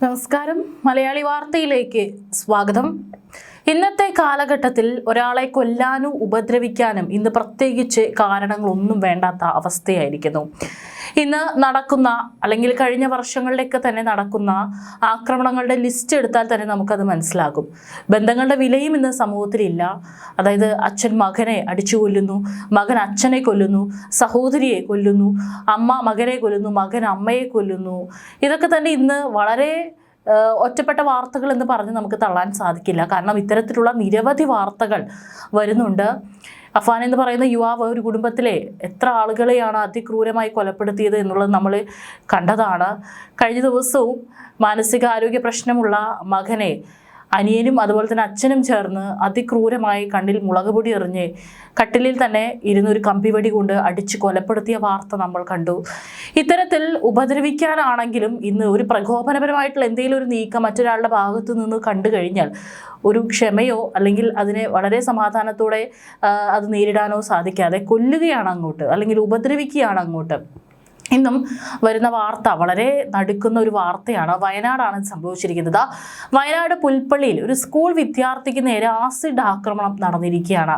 നമസ്കാരം. മലയാളി വാർത്തയിലേക്ക് സ്വാഗതം. ഇന്നത്തെ കാലഘട്ടത്തിൽ ഒരാളെ കൊല്ലാനും ഉപദ്രവിക്കാനും ഇന്ന് പ്രത്യേകിച്ച് കാരണങ്ങളൊന്നും വേണ്ടാത്ത അവസ്ഥയായിരിക്കുന്നു. ഇന്ന് നടക്കുന്ന അല്ലെങ്കിൽ കഴിഞ്ഞ വർഷങ്ങളിലൊക്കെ തന്നെ നടക്കുന്ന ആക്രമണങ്ങളുടെ ലിസ്റ്റ് എടുത്താൽ തന്നെ നമുക്കത് മനസ്സിലാകും. ബന്ധങ്ങളുടെ വിലയും ഇന്ന് സമൂഹത്തിലില്ല. അതായത് അച്ഛൻ മകനെ അടിച്ചു കൊല്ലുന്നു, മകൻ അച്ഛനെ കൊല്ലുന്നു, സഹോദരിയെ കൊല്ലുന്നു, അമ്മ മകനെ കൊല്ലുന്നു, മകൻ അമ്മയെ കൊല്ലുന്നു. ഇതൊക്കെ തന്നെ ഇന്ന് വളരെ ഒറ്റപ്പെട്ട വാർത്തകൾ എന്ന് പറഞ്ഞ് നമുക്ക് തള്ളാൻ സാധിക്കില്ല. കാരണം ഇത്തരത്തിലുള്ള നിരവധി വാർത്തകൾ വരുന്നുണ്ട്. അഫാൻ എന്ന് പറയുന്ന യുവാവ് ഒരു കുടുംബത്തിലെ എത്ര ആളുകളെയാണ് അതിക്രൂരമായി കൊലപ്പെടുത്തിയത് എന്നുള്ളത് നമ്മൾ കണ്ടതാണ്. കഴിഞ്ഞ ദിവസവും മാനസികാരോഗ്യ പ്രശ്നമുള്ള മകനെ അനിയനും അതുപോലെ തന്നെ അച്ഛനും ചേർന്ന് അതിക്രൂരമായി കണ്ണിൽ മുളകുപൊടി എറിഞ്ഞ് കട്ടിലിൽ തന്നെ ഇരുന്നൊരു കമ്പിവടി കൊണ്ട് അടിച്ച് കൊലപ്പെടുത്തിയ വാർത്ത നമ്മൾ കണ്ടു. ഇത്തരത്തിൽ ഉപദ്രവിക്കാനാണെങ്കിലും ഇന്ന് ഒരു പ്രകോപനപരമായിട്ടുള്ള എന്തെങ്കിലും ഒരു നീക്കം മറ്റൊരാളുടെ ഭാഗത്തു നിന്ന് കണ്ടു കഴിഞ്ഞാൽ ഒരു ക്ഷമയോ അല്ലെങ്കിൽ അതിനെ വളരെ സമാധാനത്തോടെ അത് നേരിടാനോ സാധിക്കാതെ കൊല്ലുകയാണ് അങ്ങോട്ട്, അല്ലെങ്കിൽ ഉപദ്രവിക്കുകയാണ് അങ്ങോട്ട്. ഇന്നും വരുന്ന വാർത്ത വളരെ നടുക്കുന്ന ഒരു വാർത്തയാണ്. വയനാടാണ് സംഭവിച്ചിരിക്കുന്നത്. വയനാട് പുൽപ്പള്ളിയിൽ ഒരു സ്കൂൾ വിദ്യാർത്ഥിക്ക് നേരെ ആസിഡ് ആക്രമണം നടന്നിരിക്കുകയാണ്.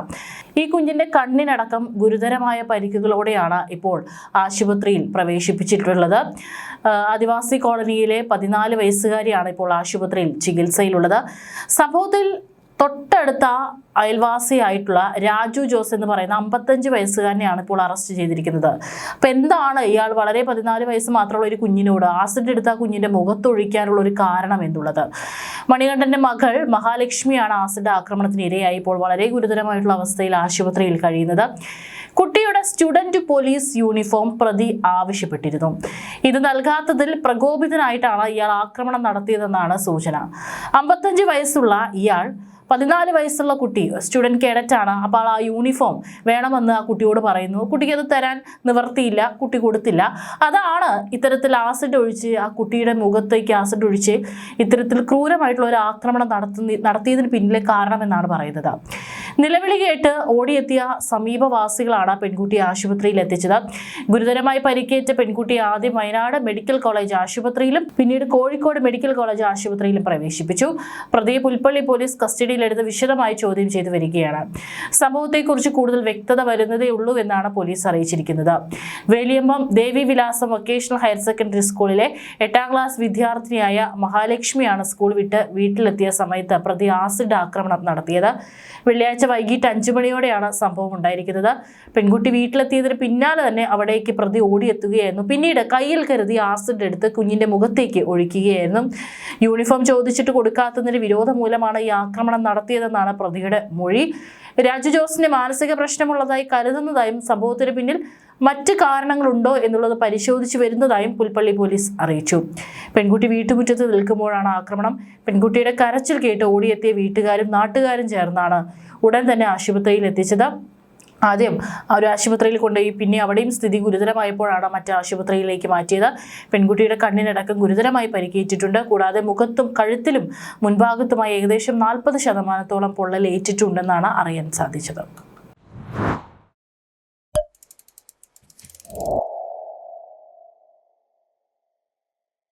ഈ കുഞ്ഞിന്റെ കണ്ണിനടക്കം ഗുരുതരമായ പരിക്കുകളോടെയാണ് ഇപ്പോൾ ആശുപത്രിയിൽ പ്രവേശിപ്പിച്ചിട്ടുള്ളത്. ആദിവാസി കോളനിയിലെ 14 വയസ്സുകാരിയാണ് ഇപ്പോൾ ആശുപത്രിയിൽ ചികിത്സയിലുള്ളത്. സംഭവത്തിൽ തൊട്ടടുത്ത അയൽവാസിയായിട്ടുള്ള രാജു ജോസ് എന്ന് പറയുന്ന 55 വയസ്സുകാരനെയാണ് ഇപ്പോൾ അറസ്റ്റ് ചെയ്തിരിക്കുന്നത്. അപ്പം എന്താണ് ഇയാൾ വളരെ 14 വയസ്സ് മാത്രമുള്ള ഒരു കുഞ്ഞിനോട് ആസിഡ് എടുത്ത കുഞ്ഞിന്റെ മുഖത്തൊഴിക്കാനുള്ള ഒരു കാരണം എന്നുള്ളത്. മണികണ്ഠന്റെ മകൾ മഹാലക്ഷ്മിയാണ് ആസിഡ് ആക്രമണത്തിന് ഇരയായി ഇപ്പോൾ വളരെ ഗുരുതരമായിട്ടുള്ള അവസ്ഥയിൽ ആശുപത്രിയിൽ കഴിയുന്നത്. കുട്ടിയുടെ സ്റ്റുഡന്റ് പോലീസ് യൂണിഫോം പ്രതി ആവശ്യപ്പെട്ടിരുന്നു. ഇത് നൽകാത്തതിൽ പ്രകോപിതനായിട്ടാണ് ഇയാൾ ആക്രമണം നടത്തിയതെന്നാണ് സൂചന. 55 വയസ്സുള്ള ഇയാൾ 14 വയസ്സുള്ള കുട്ടി സ്റ്റുഡൻറ് കേഡറ്റാണ്. അപ്പോൾ ആ യൂണിഫോം വേണമെന്ന് ആ കുട്ടിയോട് പറയുന്നു. കുട്ടിക്ക് അത് തരാൻ നിവർത്തിയില്ല, കുട്ടി കൊടുത്തില്ല. അതാണ് ഇത്തരത്തിൽ ആസിഡ് ഒഴിച്ച് ആ കുട്ടിയുടെ മുഖത്തേക്ക് ആസിഡ് ഒഴിച്ച് ഇത്തരത്തിൽ ക്രൂരമായിട്ടുള്ള ഒരു ആക്രമണം നടത്തിയതിന് പിന്നിലെ കാരണമെന്നാണ് പറയുന്നത്. നിലവിളി കേട്ട് ഓടിയെത്തിയ സമീപവാസികളാണ് പെൺകുട്ടിയെ ആശുപത്രിയിൽ എത്തിച്ചത്. ഗുരുതരമായി പരിക്കേറ്റ പെൺകുട്ടിയെ ആദ്യം വയനാട് മെഡിക്കൽ കോളേജ് ആശുപത്രിയിലും പിന്നീട് കോഴിക്കോട് മെഡിക്കൽ കോളേജ് ആശുപത്രിയിലും പ്രവേശിപ്പിച്ചു. പ്രതിയെ പുൽപ്പള്ളി പോലീസ് കസ്റ്റഡിയിലെടുത്ത് വിശദമായി ചോദ്യം ചെയ്തു വരികയാണ്. സംഭവത്തെക്കുറിച്ച് കൂടുതൽ വ്യക്തത വരുന്നതേ ഉള്ളൂ എന്നാണ് പോലീസ് അറിയിച്ചിരിക്കുന്നത്. വേലിയമ്പം ദേവി വിലാസം വൊക്കേഷണൽ ഹയർ സെക്കൻഡറി സ്കൂളിലെ 8ാം ക്ലാസ് വിദ്യാർത്ഥിനിയായ മഹാലക്ഷ്മിയാണ് സ്കൂൾ വിട്ട് വീട്ടിലെത്തിയ സമയത്ത് പ്രതി ആസിഡ് ആക്രമണം നടത്തിയത്. വെള്ളിയാഴ്ച വൈകിട്ട് 5 മണിയോടെയാണ് സംഭവം ഉണ്ടായിരിക്കുന്നത്. പെൺകുട്ടി വീട്ടിലെത്തിയതിന് പിന്നാലെ തന്നെ അവിടേക്ക് പ്രതി ഓടിയെത്തുകയായിരുന്നു. പിന്നീട് കയ്യിൽ കരുതി ആസിഡ് എടുത്ത് കുഞ്ഞിന്റെ മുഖത്തേക്ക് ഒഴിക്കുകയായിരുന്നു. യൂണിഫോം ചോദിച്ചിട്ട് കൊടുക്കാത്തതിന് വിരോധം മൂലമാണ് ഈ ആക്രമണം നടത്തിയതെന്നാണ് പ്രതിയുടെ മൊഴി. രാജു ജോസിന് മാനസിക പ്രശ്നമുള്ളതായി കരുതുന്നതായും സംഭവത്തിന് പിന്നിൽ മറ്റ് കാരണങ്ങളുണ്ടോ എന്നുള്ളത് പരിശോധിച്ചു വരുന്നതായും പുൽപ്പള്ളി പോലീസ് അറിയിച്ചു. പെൺകുട്ടി വീട്ടുമുറ്റത്ത് നിൽക്കുമ്പോഴാണ് ആക്രമണം. പെൺകുട്ടിയുടെ കരച്ചിൽ കേട്ട് ഓടിയെത്തിയ വീട്ടുകാരും നാട്ടുകാരും ചേർന്നാണ് ഉടൻ തന്നെ ആശുപത്രിയിൽ എത്തിച്ചത്. ആദ്യം ഒരു ആശുപത്രിയിൽ കൊണ്ടുപോയി പിന്നെ അവിടെയും സ്ഥിതി ഗുരുതരമായപ്പോഴാണ് മറ്റ് ആശുപത്രിയിലേക്ക് മാറ്റിയത്. പെൺകുട്ടിയുടെ കണ്ണിനടക്കം ഗുരുതരമായി പരിക്കേറ്റിട്ടുണ്ട്. കൂടാതെ മുഖത്തും കഴുത്തിലും മുൻഭാഗത്തുമായി ഏകദേശം 40% പൊള്ളലേറ്റിട്ടുണ്ടെന്നാണ് അറിയാൻ സാധിച്ചത്.